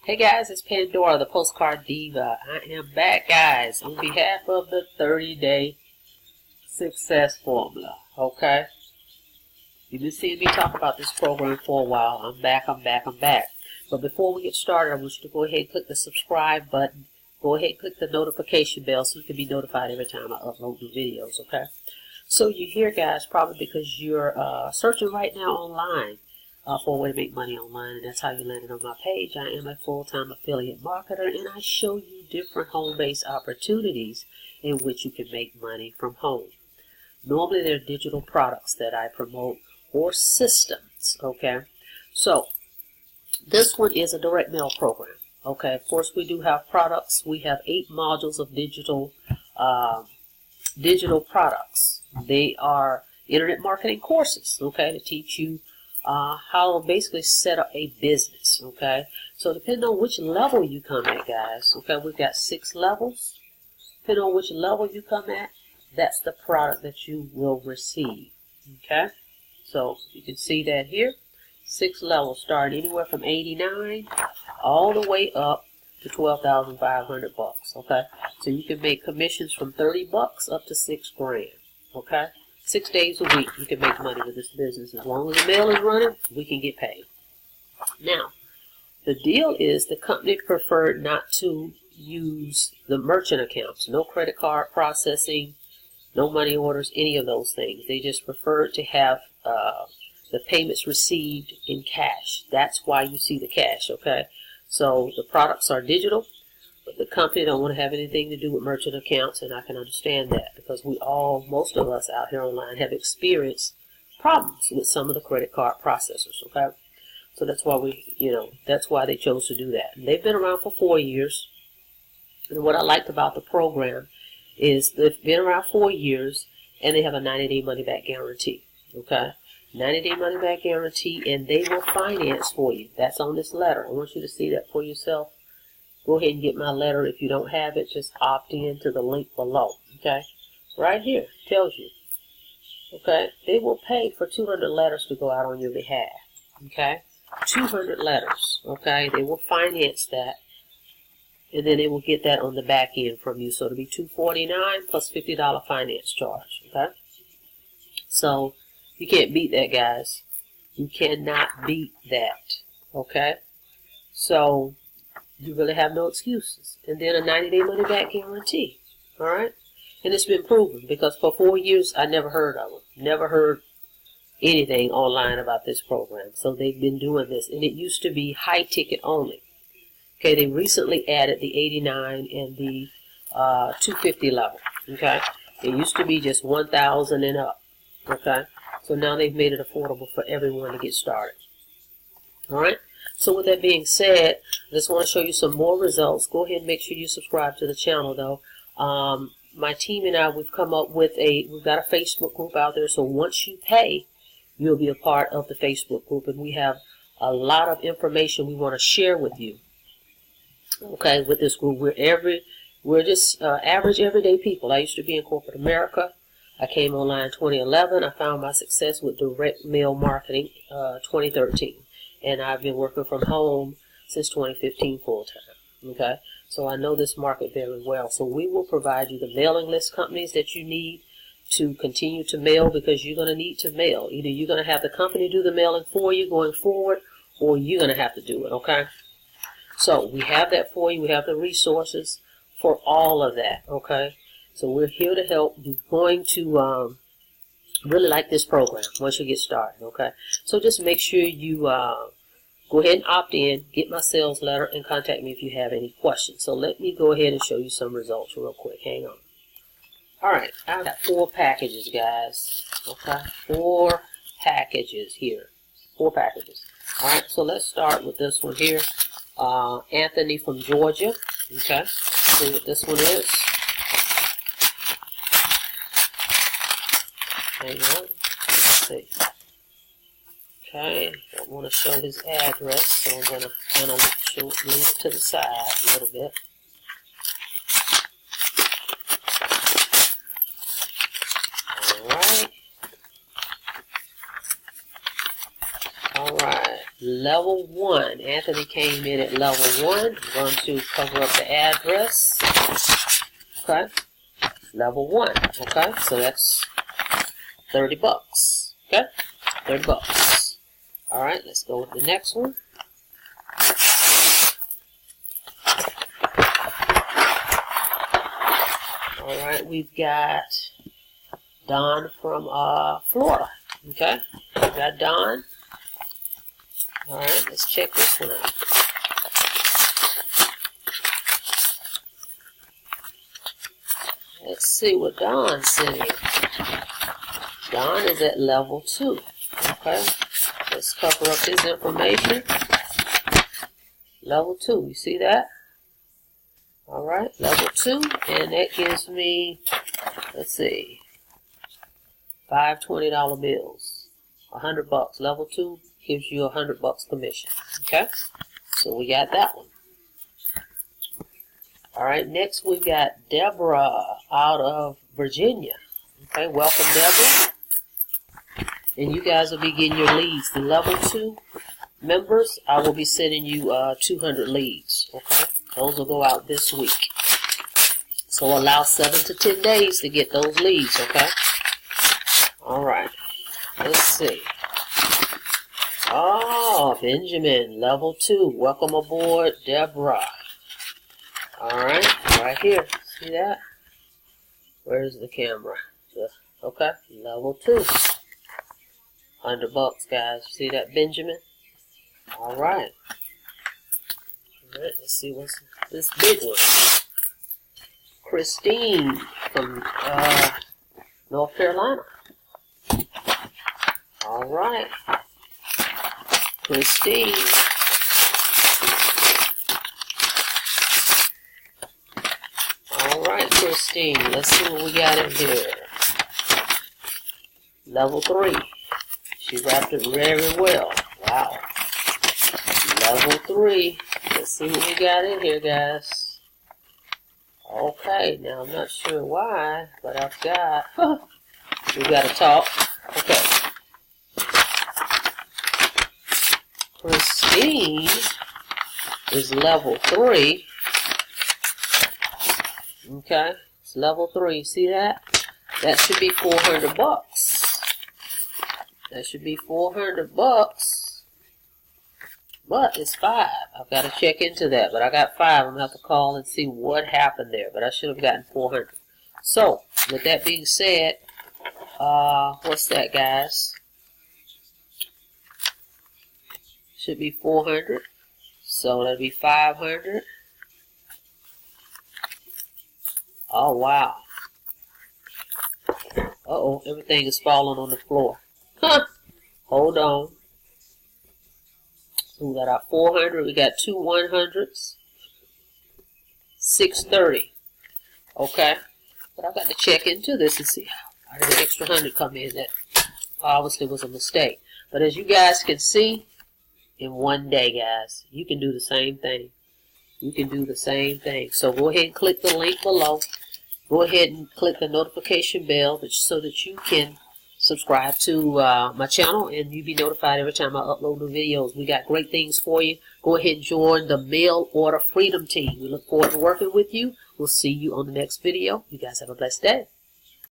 Hey guys, it's Pandora, the Postcard Diva. I am back, guys, on behalf of the 30-day success formula. Okay? You've been seeing me talk about this program for a while. I'm back. But before we get started, I want you to go ahead and click the subscribe button. Go ahead and click the notification bell so you can be notified every time I upload new videos. Okay? So you're here, guys, probably because you're searching right now online for a way to make money online, and that's how you landed on my page. I am a full-time affiliate marketer, and I show you different home-based opportunities in which you can make money from home. Normally, they're digital products that I promote or systems, okay? So, this one is a direct mail program, okay? Of course, we do have products. We have 8 modules of digital products. They are internet marketing courses, okay, to teach you how to basically set up a business, okay? So depending on which level you come at, guys, okay, we've got 6 levels. Depending on which level you come at, that's the product that you will receive, okay? So you can see that here, 6 levels starting anywhere from 89 all the way up to 12,500 bucks, okay? So you can make commissions from 30 bucks up to 6 grand, okay? 6 days a week, you can make money with this business. As long as the mail is running, we can get paid. Now, the deal is the company preferred not to use the merchant accounts. No credit card processing, no money orders, any of those things. They just preferred to have the payments received in cash. That's why you see the cash, okay? So the products are digital. But the company don't want to have anything to do with merchant accounts, and I can understand that because most of us out here online have experienced problems with some of the credit card processors, okay? So that's why that's why they chose to do that. And they've been around for 4 years, and what I liked about the program is they've been around 4 years, and they have a 90-day money-back guarantee, okay? 90-day money-back guarantee, and they will finance for you. That's on this letter. I want you to see that for yourself. Go ahead and get my letter. If you don't have it, just opt in to the link below, okay? Right here, tells you, okay? They will pay for 200 letters to go out on your behalf, okay? 200 letters, okay? They will finance that, and then they will get that on the back end from you. So it'll be $249 plus $50 finance charge, okay? So you can't beat that, guys. You cannot beat that, okay? So you really have no excuses. And then a 90-day money-back guarantee, all right? And it's been proven because for 4 years, I never heard of them. Never heard anything online about this program. So they've been doing this. And it used to be high ticket only. Okay, they recently added the 89 and the 250 level, okay? It used to be just 1,000 and up, okay? So now they've made it affordable for everyone to get started, all right? So with that being said, I just want to show you some more results. Go ahead and make sure you subscribe to the channel, though. My team and I, we've got a Facebook group out there. So once you pay, you'll be a part of the Facebook group. And we have a lot of information we want to share with you. Okay, with this group, we're just average everyday people. I used to be in corporate America. I came online in 2011. I found my success with direct mail marketing 2013. And I've been working from home since 2015 full-time, okay? So I know this market very well. So we will provide you the mailing list companies that you need to continue to mail because you're going to need to mail. Either you're going to have the company do the mailing for you going forward, or you're going to have to do it, okay? So we have that for you. We have the resources for all of that, okay? So we're here to help. You're going to really like this program once you get started, okay? So just make sure you go ahead and opt in, get my sales letter, and contact me if you have any questions. So let me go ahead and show you some results real quick. Hang on. All right, I've got 4 packages, guys, okay? 4 packages here. 4 packages. All right, so let's start with this one here. Anthony from Georgia, okay? See what this one is. Hang on. Let's see. Okay, I want to show his address, so I'm going to kind of leave it to the side a little bit. All right. level 1. Anthony came in at level 1. I'm going to cover up the address. Okay. Level 1. Okay. So that's 30 bucks. Okay. 30 bucks. Alright, let's go with the next one. Alright, we've got Don from Florida. Okay. We've got Don. Alright, let's check this one out. Let's see what Don's saying. Don is at level 2. Okay. Let's cover up his information. Level 2. You see that? Alright, level 2. And that gives me, let's see, 5 $20 bills. 100 bucks. Level 2 gives you 100 bucks commission. Okay? So we got that one. Alright, next we got Deborah out of Virginia. Okay, welcome Deborah. And you guys will be getting your leads. The level 2 members, I will be sending you 200 leads. Okay, those will go out this week. So allow 7 to 10 days to get those leads. Okay. Alright, let's see. Oh, Benjamin, level 2. Welcome aboard, Deborah. Alright, right here. See that? Where's the camera? Okay, level 2. 100 bucks, guys. See that, Benjamin? Alright. Alright, let's see what's this big one. Christine from North Carolina. Alright. Christine. Alright, Christine. Let's see what we got in here. Level 3. She wrapped it very well. Wow. Level 3. Let's see what we got in here, guys. Okay, now I'm not sure why, but I've got... we got to talk. Okay. Christine is level 3. Okay, it's level 3. See that? That should be 400 bucks. That should be 400 bucks. But it's 5. I've got to check into that. But I got 5. I'm going to have to call and see what happened there. But I should have gotten 400. So, with that being said, what's that, guys? Should be 400. So, that'll be 500. Oh, wow. Uh-oh, everything is falling on the floor. Huh. Hold on. So we got our 400. We got 2 100s. 630. Okay. But I've got to check into this and see how did the extra 100 come in. That obviously was a mistake. But as you guys can see, in one day, guys, you can do the same thing. You can do the same thing. So go ahead and click the link below. Go ahead and click the notification bell so that you can subscribe to my channel and you'll be notified every time I upload new videos. We got great things for you. Go ahead and join the Mail Order Freedom Team. We look forward to working with you. We'll see you on the next video. You guys have a blessed day.